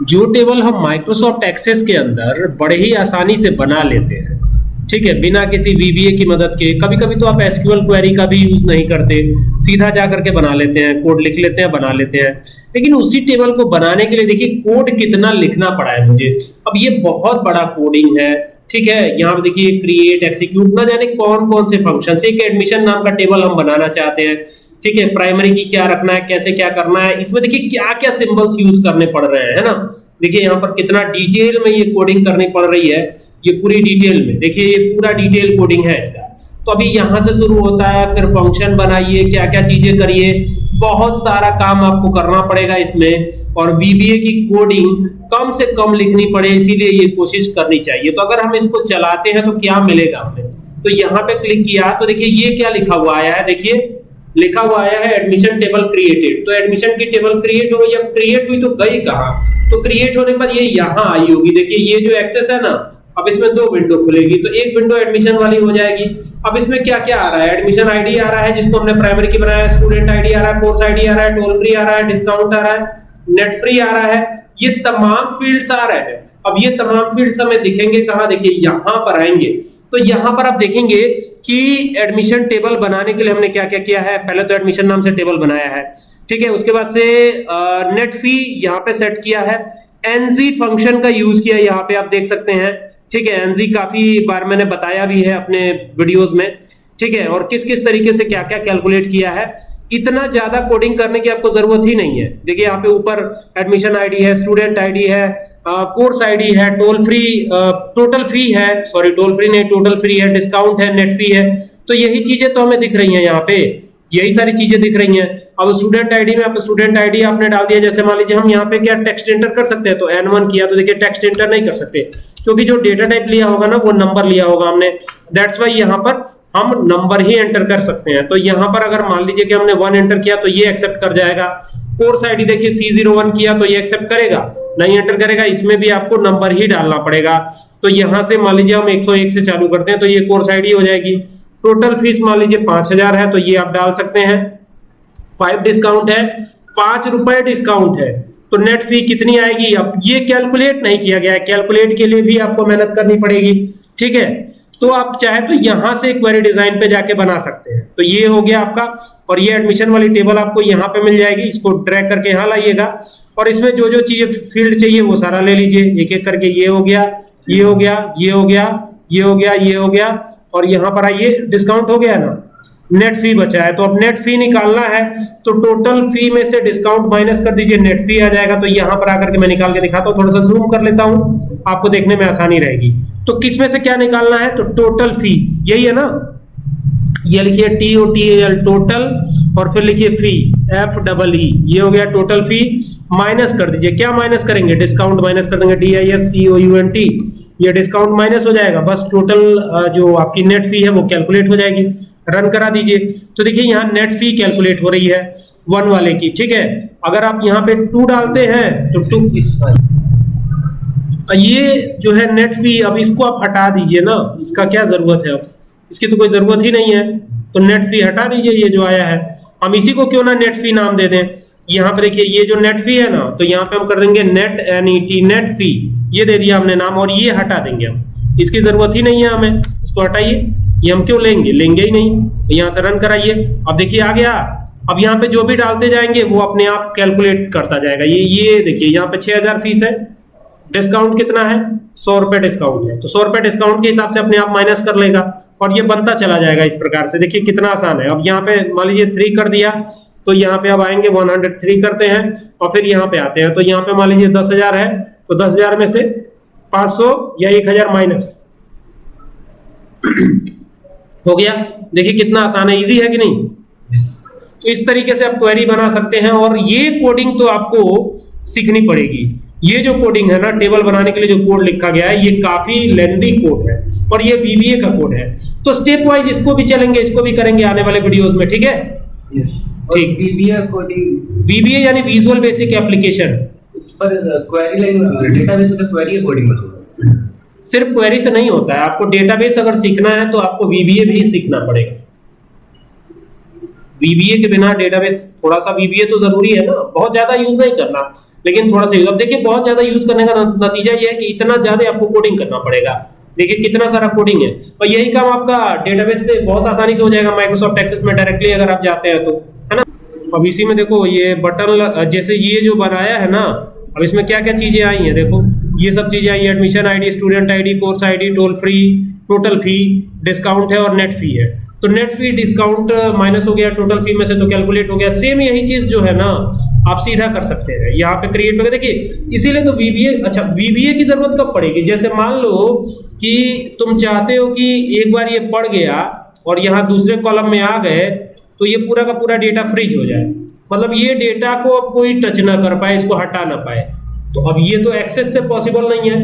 जो टेबल हम Microsoft access के अंदर बड़े ही आसानी से बना लेते हैं, ठीक है, बिना किसी वीबीए की मदद के। कभी कभी तो आप एसक्यूएल क्वेरी का भी यूज नहीं करते, सीधा जा करके बना लेते हैं, कोड लिख लेते हैं, बना लेते हैं। लेकिन उसी टेबल को बनाने के लिए देखिए कोड कितना लिखना पड़ा है मुझे। अब ये बहुत बड़ा कोडिंग है, ठीक है। यहाँ पे देखिए क्रिएट, एक्सिक्यूट, ना जाने कौन कौन से फंक्शन। एक एडमिशन नाम का टेबल हम बनाना चाहते हैं, ठीक है। प्राइमरी की क्या रखना है, कैसे क्या करना है, इसमें देखिए क्या क्या सिंबल्स यूज करने पड़ रहे हैं, है ना। देखिए यहाँ पर कितना डिटेल में ये कोडिंग करनी पड़ रही है, ये पूरी डिटेल में देखिए, ये पूरा डिटेल कोडिंग है इसका। तो अभी यहां से शुरू होता है, फिर फंक्शन बनाइए, क्या क्या चीजें करिए, बहुत सारा काम आपको करना पड़ेगा इसमें। और वीबीए की कोडिंग कम से कम लिखनी पड़े, इसीलिए ये कोशिश करनी चाहिए। तो अगर हम इसको चलाते हैं तो क्या मिलेगा हमें, तो यहाँ पे क्लिक किया तो देखिए ये क्या लिखा हुआ आया है, देखिए लिखा हुआ आया है एडमिशन टेबल क्रिएटेड। तो एडमिशन की टेबल क्रिएट हो गई। अब क्रिएट हुई तो गई कहां, तो क्रिएट होने पर ये यहां आई होगी। देखिए ये जो एक्सेस है ना, अब इसमें दो विंडो खुलेगी, तो एक विंडो एडमिशन वाली हो जाएगी। अब इसमें क्या क्या आ रहा है, एडमिशन आईडी आ रहा है जिसको हमने प्राइमरी की बनाया है, स्टूडेंट आईडी आ रहा है, कोर्स आईडी आ रहा है, टोल फ्री आ रहा है, डिस्काउंट आ रहा है, नेट फ्री आ रहा है, ये तमाम फील्ड्स आ रहे हैं। अब ये तमाम फील्ड्स हमें दिखेंगे कहां, देखिए यहां पर आएंगे। तो यहां पर आप देखेंगे कि एडमिशन टेबल बनाने के लिए हमने क्या क्या किया है। पहले तो एडमिशन नाम से टेबल बनाया है, ठीक है। उसके बाद से नेट फी यहाँ पे सेट किया है, एनजी फंक्शन का यूज किया, यहाँ पे आप देख सकते हैं, ठीक है। एनजी काफी बार मैंने बताया भी है अपने वीडियोस में, ठीक है। और किस किस तरीके से क्या क्या कैलकुलेट किया है, इतना ज्यादा कोडिंग करने की आपको जरूरत ही नहीं है। देखिए यहाँ पे ऊपर एडमिशन आईडी है, स्टूडेंट आईडी है, कोर्स आईडी है, टोल फ्री, टोटल फी है, सॉरी टोल फ्री नहीं टोटल फ्री है, डिस्काउंट है, नेट फी है। तो यही चीजें तो हमें दिख रही हैं यहाँ पे, यही सारी चीजें दिख रही हैं। अब स्टूडेंट आईडी में आप स्टूडेंट आईडी आपने डाल दिया, जैसे मान लीजिए हम यहाँ पे क्या टेक्स्ट एंटर कर सकते हैं, तो N1 किया तो देखिए टेक्स्ट एंटर नहीं कर सकते, क्योंकि जो डेटा टाइप लिया होगा ना वो नंबर लिया होगा हमने, दैट्स वाई यहाँ पर हम नंबर ही एंटर कर सकते हैं। तो यहाँ पर अगर मान लीजिए कि हमने 1 एंटर किया तो ये एक्सेप्ट कर जाएगा। कोर्स आईडी देखिए C01 किया तो ये एक्सेप्ट करेगा, नहीं एंटर करेगा, इसमें भी आपको नंबर ही डालना पड़ेगा। तो यहाँ से मान लीजिए हम 101 से चालू करते हैं तो ये कोर्स आईडी हो जाएगी। टोटल फीस मान लीजिए 5000 है तो ये आप डाल सकते हैं। 5 डिस्काउंट है, 5 रुपए डिस्काउंट है, तो नेट फी कितनी आएगी। अब ये कैलकुलेट नहीं किया गया है, कैलकुलेट के लिए भी आपको मेहनत करनी पड़ेगी, ठीक है। तो आप चाहे तो यहां से क्वेरी डिजाइन पे जाके बना सकते हैं। तो ये हो गया आपका, और ये एडमिशन वाली टेबल आपको यहाँ पे मिल जाएगी। इसको ड्रैग करके यहाँ लाइएगा और इसमें जो जो चीजें फील्ड चाहिए वो सारा ले लीजिए, एक एक करके। ये हो गया, ये हो गया, ये हो गया, ये हो गया, ये हो गया, और यहाँ पर आइए डिस्काउंट हो गया ना, नेट फी बचा है। तो अब नेट फी निकालना है तो टोटल फी में से डिस्काउंट माइनस कर दीजिए, नेट फी आ जाएगा। तो यहां पर आकर के मैं निकाल के दिखाता हूं, थोड़ा सा जूम कर लेता हूं, आपको देखने में आसानी रहेगी। तो किस में से क्या निकालना है, तो टोटल फीस, यही है ना, ये लिखिए TOTAL टोटल, और फिर लिखिए फी FEE, ये हो गया टोटल फी। माइनस कर दीजिए, क्या माइनस करेंगे, डिस्काउंट माइनस कर देंगे, DISCOUNT, ये डिस्काउंट माइनस हो जाएगा, बस टोटल जो आपकी नेट फी है वो कैलकुलेट हो जाएगी। रन करा दीजिए तो देखिए यहाँ नेट फी कैलकुलेट हो रही है 1 वाले की, ठीक है। अगर आप यहाँ पे 2 डालते हैं तो 2 इस ये जो है नेट फी, अब इसको आप हटा दीजिए ना, इसका क्या जरूरत है, अब इसकी तो कोई जरूरत ही नहीं है, तो नेट फी हटा दीजिए। ये जो आया है हम इसी को क्यों ना नेट फी नाम दे दें। यहाँ पे देखिए ये जो नेट फी है ना, तो यहाँ पे हम कर देंगे नेट फी, ये दे दिया हमने नाम, और ये हटा देंगे हम, इसकी जरूरत ही नहीं है हमें, इसको हटाइए। ये हम क्यों लेंगे, लेंगे ही नहीं। तो यहाँ से रन कराइए, अब देखिए आ गया। अब यहाँ पे जो भी डालते जाएंगे वो अपने आप कैलकुलेट करता जाएगा। ये देखिए यहाँ पे 6000 फीस है, डिस्काउंट कितना है, 100 रुपए डिस्काउंट है, तो 100 रुपए डिस्काउंट के हिसाब से अपने आप माइनस कर लेगा, और ये बनता चला जाएगा इस प्रकार से। देखिए कितना आसान है। अब यहाँ पे मान लीजिए 3 कर दिया, तो यहाँ पे अब आएंगे 103 करते हैं, और फिर यहाँ पे आते हैं। तो यहाँ पे मान लीजिए 10,000 है, तो 10,000 में से 500 या 1000 माइनस हो गया। देखिए कितना आसान है, इजी है कि नहीं। yes. तो इस तरीके से आप क्वेरी बना सकते हैं, और ये कोडिंग तो आपको सीखनी पड़ेगी। ये जो कोडिंग है ना, टेबल बनाने के लिए जो कोड लिखा गया है, ये काफी लेंथी कोड है, और ये VBA का कोड है। तो स्टेप वाइज इसको भी चलेंगे, इसको भी करेंगे आने वाले वीडियोस में, ठीक है। यस, ठीक। VBA कोडिंग, VBA यानी विजुअल बेसिक एप्लीकेशन, पर क्वेरी लैंग्वेज डेटाबेस में तो क्वेरी कोडिंग बस होता है, सिर्फ क्वेरी से नहीं होता है। आपको डेटाबेस अगर सीखना है तो आपको VBA भी सीखना पड़ेगा। वीबीए के बिना डेटाबेस, थोड़ा सा वीबीए तो जरूरी है ना, बहुत ज्यादा यूज नहीं करना, लेकिन थोड़ा सा यूज। अब देखिए बहुत ज्यादा यूज करने का नतीजा ये है कि इतना ज्यादा आपको कोडिंग करना पड़ेगा। देखिए कितना सारा कोडिंग है, और यही काम आपका डेटाबेस से बहुत आसानी से हो जाएगा माइक्रोसॉफ्ट एक्सेस में डायरेक्टली अगर आप जाते हैं तो, है ना। अब इसी में देखो ये बटन, जैसे ये जो बनाया है ना, अब इसमें क्या क्या चीजें आई हैं देखो, ये सब चीजें आई, admission ID, student ID, course ID, toll free, total fee, discount है और नेट फी है। तो नेट फी डिस्काउंट माइनस हो गया टोटल फी में से, तो कैलकुलेट हो गया। सेम यही चीज जो है ना आप सीधा कर सकते हैं यहाँ पे क्रिएट में। देखिए इसीलिए तो वीबीए, अच्छा वीबीए की जरूरत कब पड़ेगी, जैसे मान लो कि तुम चाहते हो कि एक बार ये पढ़ गया और यहाँ दूसरे कॉलम में आ गए तो ये पूरा का पूरा डेटा फ्रीज हो जाए, मतलब ये डेटा को अब कोई टच ना कर पाए, इसको हटा ना पाए। तो अब ये तो एक्सेस से पॉसिबल नहीं है,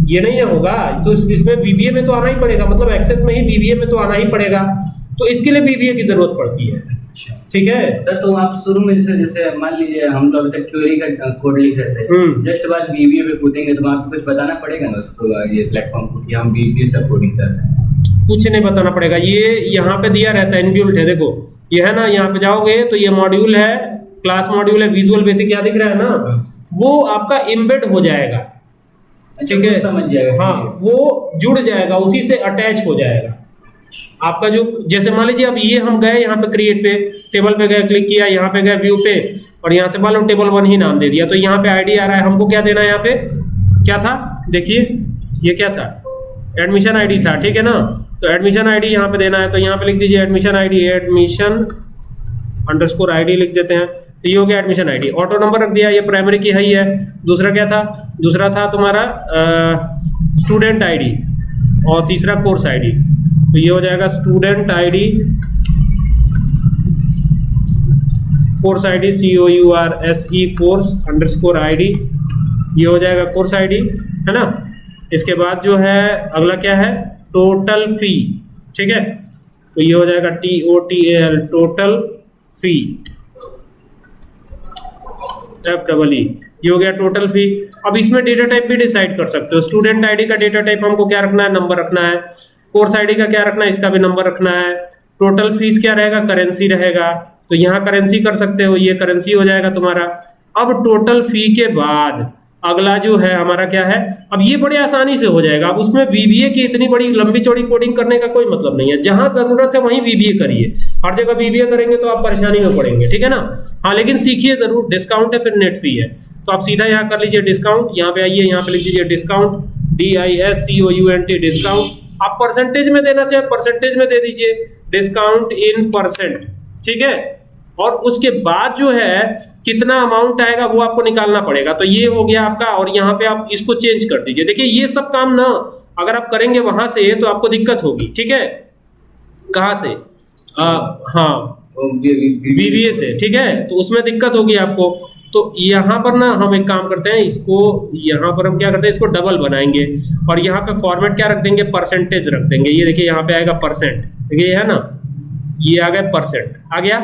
ये नहीं होगा, तो इसमें वीबीए में तो आना ही पड़ेगा, मतलब एक्सेस में ही वीबीए में तो आना ही पड़ेगा, तो इसके लिए वीबीए की जरूरत पड़ती है। अच्छा ठीक है सर, तो आप शुरू में जैसे मान लीजिए हम तो अभी तक क्वेरी का कोड लिख रहे थे, जस्ट बाद वीबीए पे कूदेंगे तो आपको कुछ बताना पड़ेगा ना उसको, ये प्लेटफॉर्म को कि हम वीबीए से कोडिंग कर रहे हैं? कुछ नहीं बताना पड़ेगा, ये यहाँ पे दिया रहता है, इनबिल्ट है। देखो ये है ना, यहाँ पे जाओगे तो ये मॉड्यूल है, क्लास मॉड्यूल है, विजुअल बेसिक क्या दिख रहा है ना, वो आपका एम्बेड हो जाएगा। ठीक है, समझ जाएगा, हाँ वो जुड़ जाएगा, उसी से अटैच हो जाएगा आपका। जो जैसे मान लीजिए अब ये हम गए यहाँ पे क्रिएट पे, टेबल पे गए, क्लिक किया, यहाँ पे गए व्यू पे, और यहाँ से मान लो टेबल 1 ही नाम दे दिया, तो यहाँ पे आईडी आ रहा है, हमको क्या देना है यहाँ पे, क्या था देखिए, ये क्या था, एडमिशन आईडी था। ठीक है ना, तो एडमिशन आईडी यहाँ पे देना है, तो यहाँ पे लिख दीजिए admission ID, admission underscore ID लिख देते हैं, तो ये हो गया एडमिशन आईडी। ऑटो नंबर रख दिया, ये प्राइमरी की है ही है। दूसरा क्या था, दूसरा था तुम्हारा स्टूडेंट आईडी, और तीसरा कोर्स आईडी, तो ये हो जाएगा student ID, course ID, COURSE course underscore ID, ये हो जाएगा कोर्स आईडी, है ना। इसके बाद जो है अगला क्या है, टोटल फी। ठीक है, तो ये हो जाएगा TOTAL टोटल फी, FEE, ये हो गया टोटल फी। अब इसमें डेटा टाइप भी डिसाइड कर सकते हो, स्टूडेंट आईडी का डेटा टाइप हमको क्या रखना है, नंबर रखना है। कोर्स आईडी का क्या रखना है, इसका भी नंबर रखना है। टोटल फीस क्या रहेगा, करेंसी रहेगा, तो यहाँ करेंसी कर सकते हो, ये करेंसी हो जाएगा तुम्हारा। अब टोटल फी के बाद अगला जो है हमारा क्या है, अब ये बड़े आसानी से हो जाएगा। अब उसमें वीबीए की इतनी बड़ी लंबी चौड़ी कोडिंग करने का कोई मतलब नहीं है, जहां जरूरत है वहीं वीबीए करिए, हर जगह वीबीए करेंगे तो आप परेशानी में पड़ेंगे। ठीक है ना, हाँ लेकिन सीखिए जरूर। डिस्काउंट है फिर नेट फी है, तो आप सीधा यहाँ कर लीजिए डिस्काउंट, यहाँ पे आइए, यहाँ पे लिख दीजिए डिस्काउंट, DISCOUNT डिस्काउंट। आप परसेंटेज में देना चाहे परसेंटेज में दे दीजिए, डिस्काउंट इन परसेंट। ठीक है, और उसके बाद जो है कितना अमाउंट आएगा वो आपको निकालना पड़ेगा, तो ये हो गया आपका। और यहाँ पे आप इसको चेंज कर दीजिए। देखिए ये सब काम ना अगर आप करेंगे वहां से तो आपको दिक्कत होगी। ठीक है, कहाँ से, हाँ वीबीए से। ठीक है, तो उसमें दिक्कत होगी आपको। तो यहाँ पर ना हम एक काम करते हैं, इसको यहाँ पर हम क्या करते हैं, इसको डबल बनाएंगे और यहाँ पे फॉर्मेट क्या रख देंगे, परसेंटेज रख देंगे। ये देखिए यहाँ पे आएगा परसेंट, देखिए ये है ना, ये आ गया परसेंट आ गया।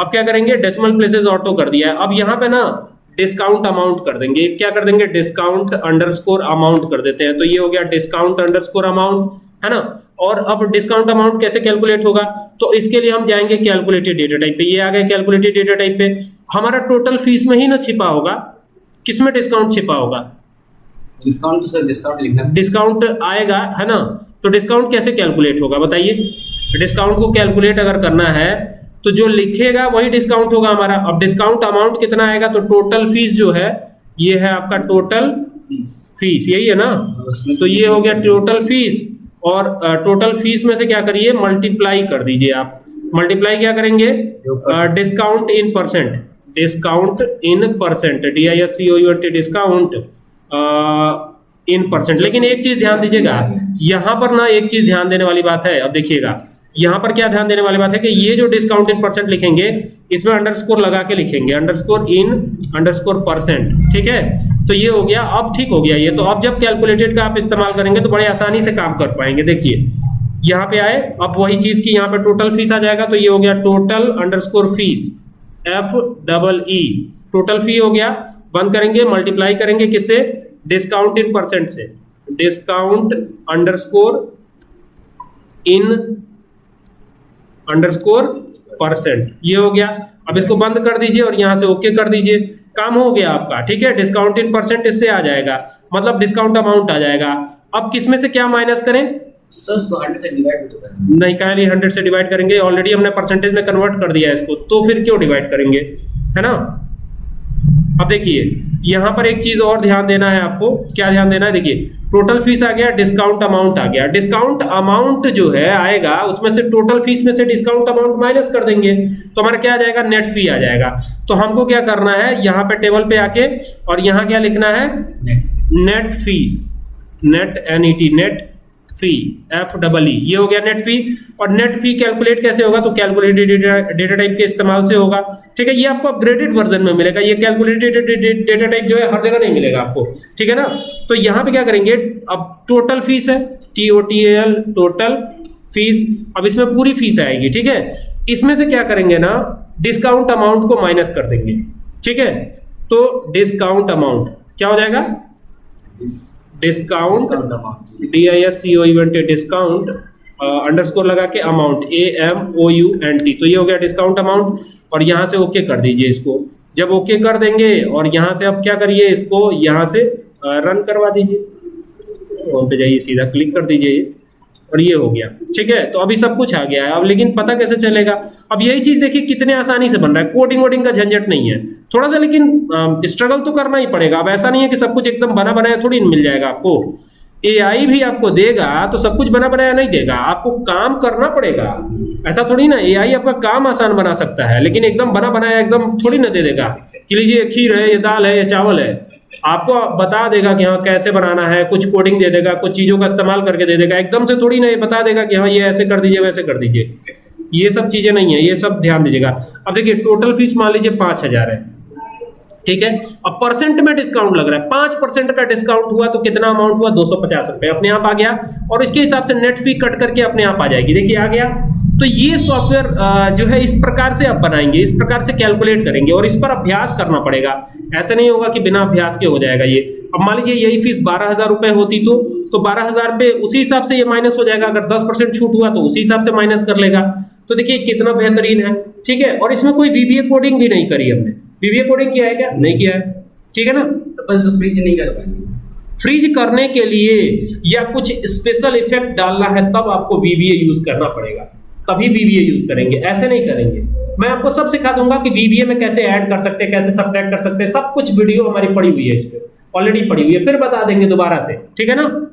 अब क्या करेंगे, डेसिमल प्लेसेस ऑटो कर दिया है। अब यहाँ पे ना डिस्काउंट अमाउंट कर देंगे, क्या कर देंगे, डिस्काउंट अंडरस्कोर अमाउंट कर देते हैं, तो ये हो गया डिस्काउंट अंडरस्कोर अमाउंट, है ना। और अब डिस्काउंट अमाउंट कैसे कैलकुलेट होगा, तो इसके लिए हम जाएंगे कैलकुलेटेड डेटा टाइप पे। ये आ गया कैलकुलेटेड डेटा टाइप पे, हमारा टोटल फीस में ही ना छिपा होगा, किसमें डिस्काउंट छिपा होगा, डिस्काउंट, तो सर डिस्काउंट लिखना, डिस्काउंट आएगा, है ना। तो डिस्काउंट कैसे कैलकुलेट होगा बताइए, डिस्काउंट को कैलकुलेट अगर करना है तो जो लिखेगा वही डिस्काउंट होगा हमारा। अब डिस्काउंट अमाउंट कितना आएगा, तो टोटल फीस जो है ये है आपका टोटल फीस, यही है ना, तो ये हो गया टोटल फीस। और टोटल फीस में से क्या करिए, मल्टीप्लाई कर दीजिए आप। मल्टीप्लाई क्या करेंगे, discount in percent, discount in percent, DISCOUNT discount in percent. लेकिन एक चीज ध्यान दीजिएगा, यहाँ पर ना एक चीज ध्यान देने वाली बात है। अब देखिएगा यहाँ पर क्या ध्यान देने वाली बात है कि ये जो डिस्काउंट इन परसेंट लिखेंगे इसमें अंडरस्कोर लगा के लिखेंगे, अंडरस्कोर इन अंडरस्कोर परसेंट। ठीक है, तो ये हो गया, अब ठीक हो गया ये। तो अब जब कैलकुलेटेड का आप इस्तेमाल करेंगे तो बड़े आसानी से काम कर पाएंगे। देखिए यहाँ पे आए, अब वही चीज की यहाँ पे टोटल फीस आ जाएगा, तो ये हो गया total underscore fees, FEE, total fee हो गया। बंद करेंगे, मल्टीप्लाई करेंगे किससे, डिस्काउंट इन परसेंट से, डिस्काउंट अंडरस्कोर इन अंडरस्कोर परसेंट, ये हो गया। अब इसको बंद कर दीजिए और यहाँ से ओके कर दीजिए, काम हो गया आपका, ठीक है। डिस्काउंट इन परसेंट इससे आ जाएगा, मतलब डिस्काउंट अमाउंट आ जाएगा। अब किसमें से क्या माइनस करें? सर उसको 100 से डिवाइड तो करना नहीं, कहीं नहीं 100 से डिवाइड करेंगे, ऑलरेडी हमने परसेंटेज में कन्वर्ट कर दिया है इसको, तो फिर क्यों डिवाइड करेंगे, है ना। अब देखिए यहाँ पर एक चीज और ध्यान देना है आपको, क्या ध्यान देना है, देखिए टोटल फीस आ गया, डिस्काउंट अमाउंट आ गया। डिस्काउंट अमाउंट जो है आएगा उसमें से टोटल फीस में से डिस्काउंट अमाउंट माइनस कर देंगे तो हमारा क्या आ जाएगा, नेट फी आ जाएगा। तो हमको क्या करना है, यहाँ पे टेबल पे आके और यहाँ क्या लिखना है, net fees, net NET, net fee, FEE, ये हो गया नेट फी। और नेट फी कैलकुलेट कैसे होगा, तो कैलकुलेटेड डेटा टाइप के इस्तेमाल से होगा, ठीक है। ये आपको अपग्रेडेड वर्जन में मिलेगा, ये कैलकुलेटेड डेटा टाइप जो है हर जगह नहीं मिलेगा आपको, ठीक है ना। तो यहाँ पे क्या करेंगे, अब टोटल फीस है, TOTAL, टोटल फीस। अब इसमें पूरी फीस आएगी, ठीक है। इसमें से क्या करेंगे ना, डिस्काउंट अमाउंट को माइनस कर देंगे, ठीक है। तो डिस्काउंट अमाउंट क्या हो जाएगा, डिस्काउंट DISCOUNT, डिस्काउंट अंडरस्कोर लगा के अमाउंट AMOUNT, तो ये हो गया डिस्काउंट अमाउंट। और यहाँ से ओके कर दीजिए इसको। जब ओके कर देंगे और यहाँ से अब क्या करिए, इसको यहाँ से रन करवा दीजिए, वहाँ पे जाइए, सीधा क्लिक कर दीजिए और ये हो गया, ठीक है। तो अभी सब कुछ आ गया है। अब लेकिन पता कैसे चलेगा, अब यही चीज देखिए कितने आसानी से बन रहा है, कोडिंग वोडिंग का झंझट नहीं है, थोड़ा सा लेकिन स्ट्रगल तो करना ही पड़ेगा। अब ऐसा नहीं है कि सब कुछ एकदम बना बनाया थोड़ी मिल जाएगा आपको, AI भी आपको देगा तो सब कुछ बना बनाया नहीं देगा, आपको काम करना पड़ेगा। ऐसा थोड़ी ना AI आपका काम आसान बना सकता है, लेकिन एकदम बना बनाया एकदम थोड़ी ना दे देगा कि लीजिए खीर है, ये दाल है, ये चावल है। आपको बता देगा कि हाँ कैसे बनाना है, कुछ कोडिंग दे देगा, कुछ चीजों का इस्तेमाल करके दे देगा, एकदम से थोड़ी ना ये बता देगा कि हाँ ये ऐसे कर दीजिए वैसे कर दीजिए, ये सब चीजें नहीं है, ये सब ध्यान दीजिएगा। अब देखिए टोटल फीस मान लीजिए 5000 है, ठीक है। अब परसेंट में डिस्काउंट लग रहा है, 5% का डिस्काउंट हुआ तो कितना अमाउंट हुआ, 250 रुपए अपने आप आ गया। और इसके हिसाब से नेट फी कट करके अपने आप आ जाएगी, देखिए आ गया। तो ये सॉफ्टवेयर जो है इस प्रकार से आप बनाएंगे, इस प्रकार से कैलकुलेट करेंगे और इस पर अभ्यास करना पड़ेगा। ऐसा नहीं होगा कि बिना अभ्यास के हो जाएगा ये। अब मान लीजिए यही फीस 12,000 रुपए होती तो 12,000 पे उसी हिसाब से ये माइनस हो जाएगा, अगर 10% छूट हुआ तो उसी हिसाब से माइनस कर लेगा। तो देखिए कितना बेहतरीन है, ठीक है। और इसमें कोई VBA कोडिंग भी नहीं करी हमने, VBA कोडिंग किया है क्या, नहीं किया है, ठीक है ना। तो बस फ्रीज नहीं कर पाएंगे, फ्रीज करने के लिए या कुछ स्पेशल इफेक्ट डालना है तब आपको VBA यूज करना पड़ेगा, तभी VBA यूज करेंगे, ऐसे नहीं करेंगे। मैं आपको सब सिखा दूंगा कि VBA में कैसे ऐड कर सकते हैं, कैसे सब्ट्रैक्ट कर सकते हैं, सब कुछ वीडियो हमारी पड़ी हुई है, इस पे ऑलरेडी पड़ी हुई है, फिर बता देंगे दोबारा से, ठीक है ना।